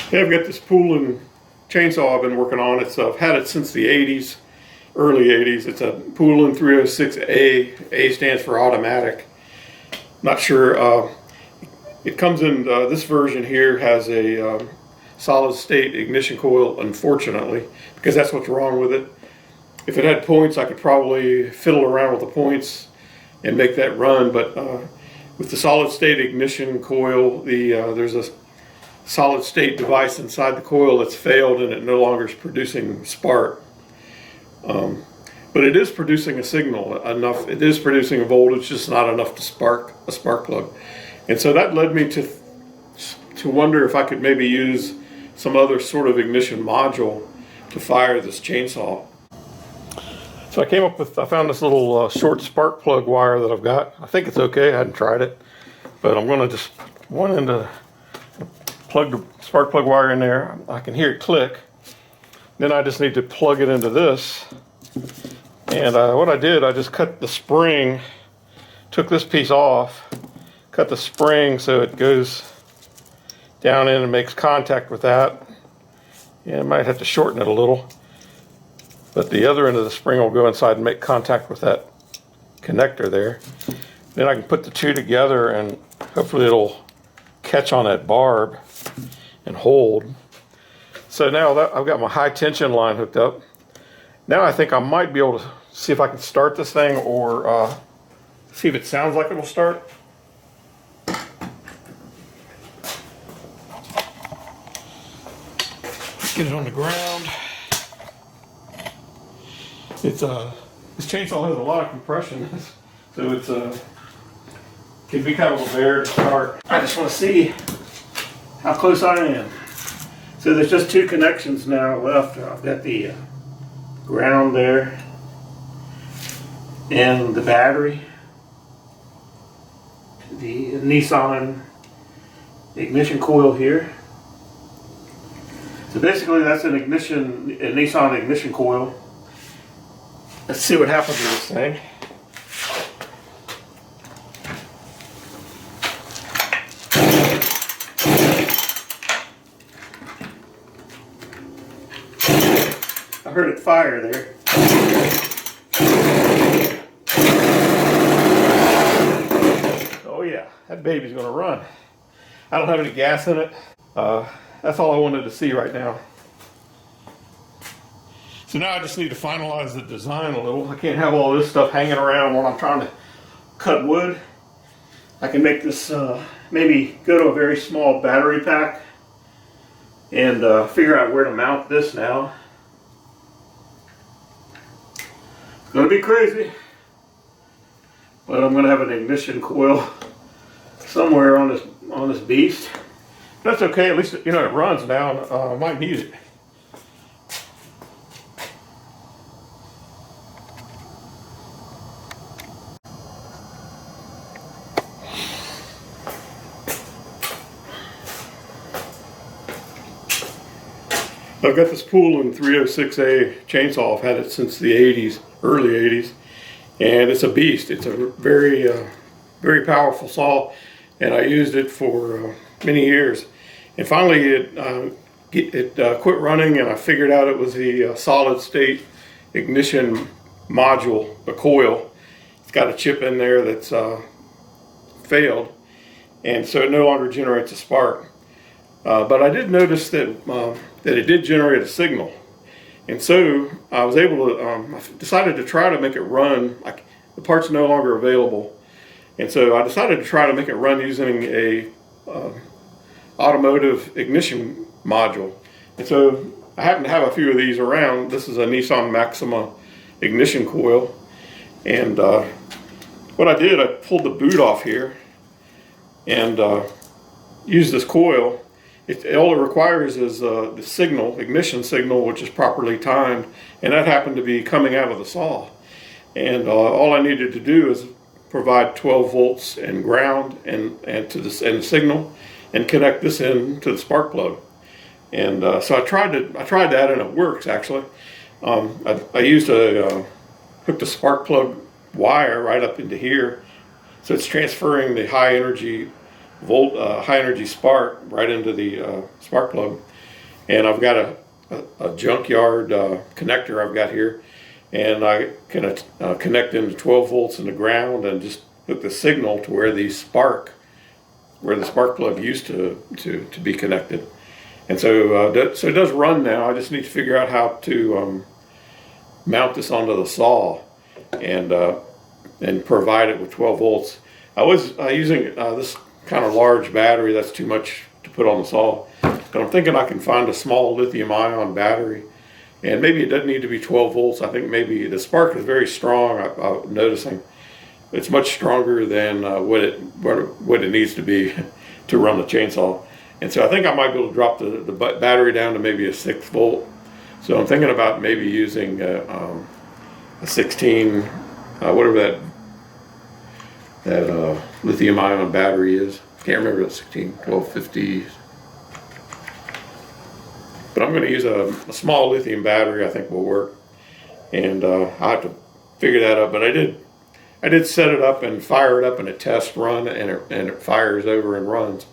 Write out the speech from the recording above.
Hey, I've got this Poolin chainsaw I've been working on. I've had it since the 80s, early 80s. It's a Poolin 306A. A stands for automatic. Not sure. It comes in, this version here has a solid state ignition coil, unfortunately, because that's what's wrong with it. If it had points, I could probably fiddle around with the points and make that run, but with the solid state ignition coil, there's a solid state device inside the coil that's failed and it no longer is producing spark. But it is producing a signal enough. It is producing a voltage, just not enough to spark a spark plug. And so that led me to wonder if I could maybe use some other sort of ignition module to fire this chainsaw. So I found this little short spark plug wire that I've got. I think it's okay. I hadn't tried it, but I'm going to just plug the spark plug wire in there. I can hear it click. Then I just need to plug it into this. And what I did, I just cut the spring, took this piece off, cut the spring so it goes down in and makes contact with that. Yeah, I might have to shorten it a little, but the other end of the spring will go inside and make contact with that connector there. Then I can put the two together and hopefully it'll catch on that barb and hold. So now that I've got my high tension line hooked up, now I think I might be able to see if I can start this thing or see if it sounds like it'll start. Get it on the ground. It's this chainsaw has a lot of compression, so it's can be kind of a bear to start. I just want to see how close I am. So there's just two connections now left. I've got the ground there and the battery, the Nissan ignition coil here. So basically that's a Nissan ignition coil. Let's see what happens with this thing. I heard it fire there. Oh yeah, that baby's gonna run. I don't have any gas in it. That's all I wanted to see right now. So now I just need to finalize the design a little. I can't have all this stuff hanging around while I'm trying to cut wood. I can make this, maybe go to a very small battery pack and figure out where to mount this now. It's gonna be crazy, but I'm gonna have an ignition coil somewhere on this beast. That's okay, at least it runs now, and I might need it. I've got this Poolin 306A chainsaw. I've had it since the 80s, early 80s, and it's a beast. It's a very, very powerful saw, and I used it for many years. And finally, it quit running, and I figured out it was the solid state ignition module, the coil. It's got a chip in there that's failed, and so it no longer generates a spark. But I did notice that that it did generate a signal, and so I was able to. I decided to try to make it run. The part's no longer available, and so I decided to try to make it run using a automotive ignition module. And so I happen to have a few of these around. This is a Nissan Maxima ignition coil, and what I did, I pulled the boot off here and used this coil. All it requires is the signal, ignition signal, which is properly timed, and that happened to be coming out of the saw. And all I needed to do is provide 12 volts and ground and the signal, and connect this in to the spark plug. And so I tried that, and it works actually. I used hooked a spark plug wire right up into here, so it's transferring the high energy spark right into the spark plug. And I've got a junkyard connector I've got here, and I can connect into 12 volts in the ground and just hook the signal to where the spark plug used to be connected. And so so it does run now. I just need to figure out how to mount this onto the saw and provide it with 12 volts. I was using this kind of large battery. That's too much to put on the saw. But I'm thinking I can find a small lithium-ion battery, and maybe it doesn't need to be 12 volts. I think maybe the spark is very strong. I'm noticing it's much stronger than what it needs to be to run the chainsaw. And so I think I might be able to drop the battery down to maybe a 6 volt. So I'm thinking about maybe using a 16, whatever that lithium-ion battery is. Can't remember that 1250. But I'm going to use a small lithium battery. I think will work, and I'll have to figure that out. But I did set it up and fire it up in a test run, and it fires over and runs.